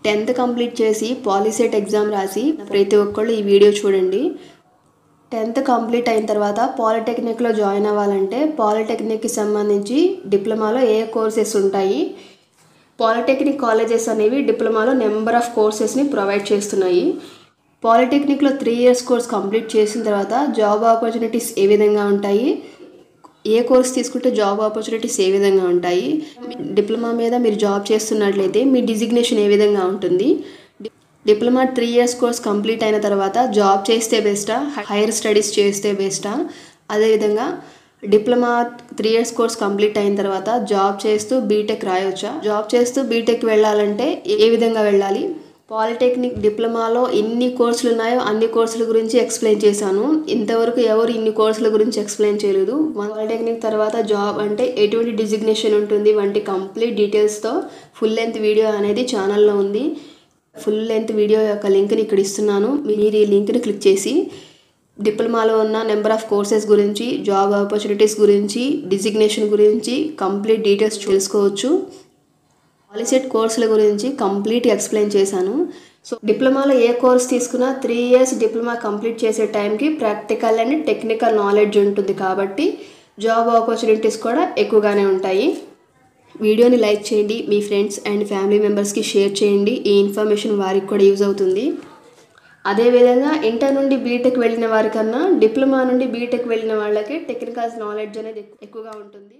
10th complete చేసి POLYCET exam రాసి ప్రతి ఒక్కళ్ళు ఈ వీడియో చూడండి. 10th కంప్లీట్ అయిన తర్వాత పాలిటెక్నిక్లో జాయిన్ అవ్వాలంటే పాలిటెక్నిక్కి సంబంధించి డిప్లొమాలో ఏ కోర్సెస్ ఉంటాయి, పాలిటెక్నిక్ కాలేజెస్ అనేవి డిప్లొమాలో నెంబర్ ఆఫ్ కోర్సెస్ని ప్రొవైడ్ చేస్తున్నాయి. పాలిటెక్నిక్లో 3 years కోర్స్ కంప్లీట్ చేసిన తర్వాత జాబ్ ఆపర్చునిటీస్ ఏ విధంగా ఉంటాయి, ఏ కోర్స్ తీసుకుంటే జాబ్ ఆపర్చునిటీస్ ఏ విధంగా ఉంటాయి, డిప్లొమా మీద మీరు జాబ్ చేస్తున్నట్లయితే మీ డిజిగ్నేషన్ ఏ విధంగా ఉంటుంది, డిప్లొమా 3 years కోర్స్ కంప్లీట్ అయిన తర్వాత జాబ్ చేస్తే బెస్టా, హైయర్ స్టడీస్ చేస్తే బెస్టా, అదేవిధంగా డిప్లొమా 3 years కోర్స్ కంప్లీట్ అయిన తర్వాత జాబ్ చేస్తూ బీటెక్ రాయొచ్చా, జాబ్ చేస్తూ బీటెక్ వెళ్ళాలంటే ఏ విధంగా వెళ్ళాలి, పాలిటెక్నిక్ డిప్లొమాలో ఎన్ని కోర్సులు ఉన్నాయో అన్ని కోర్సుల గురించి ఎక్స్ప్లెయిన్ చేశాను. ఇంతవరకు ఎవరు ఇన్ని కోర్సుల గురించి ఎక్స్ప్లెయిన్ చేయలేదు. పాలిటెక్నిక్ తర్వాత జాబ్ అంటే ఎటువంటి డిజిగ్నేషన్ ఉంటుంది వంటి కంప్లీట్ డీటెయిల్స్తో ఫుల్ లెంత్ వీడియో అనేది ఛానల్లో ఉంది. ఫుల్ లెంత్ వీడియో యొక్క లింక్ని ఇక్కడ ఇస్తున్నాను. మీరు ఈ లింక్ని క్లిక్ చేసి డిప్లొమాలో ఉన్న నెంబర్ ఆఫ్ కోర్సెస్ గురించి, జాబ్ ఆపర్చునిటీస్ గురించి, డిజిగ్నేషన్ గురించి కంప్లీట్ డీటెయిల్స్ తెలుసుకోవచ్చు. పాలిసెట్ కోర్సుల గురించి కంప్లీట్ ఎక్స్ప్లెయిన్ చేశాను. సో డిప్లొమాలో ఏ కోర్స్ తీసుకున్నా 3 years డిప్లొమా కంప్లీట్ చేసే టైంకి ప్రాక్టికల్ అండ్ టెక్నికల్ నాలెడ్జ్ ఉంటుంది కాబట్టి జాబ్ ఆపర్చునిటీస్ కూడా ఎక్కువగానే ఉంటాయి. వీడియోని లైక్ చేయండి, మీ ఫ్రెండ్స్ అండ్ ఫ్యామిలీ మెంబర్స్కి షేర్ చేయండి. ఈ ఇన్ఫర్మేషన్ వారికి కూడా యూజ్ అవుతుంది. అదేవిధంగా ఇంటర్ నుండి బీటెక్ వెళ్ళిన వారికన్నా డిప్లొమా నుండి బీటెక్ వెళ్ళిన వాళ్ళకి టెక్నికల్ నాలెడ్జ్ అనేది ఎక్కువగా ఉంటుంది.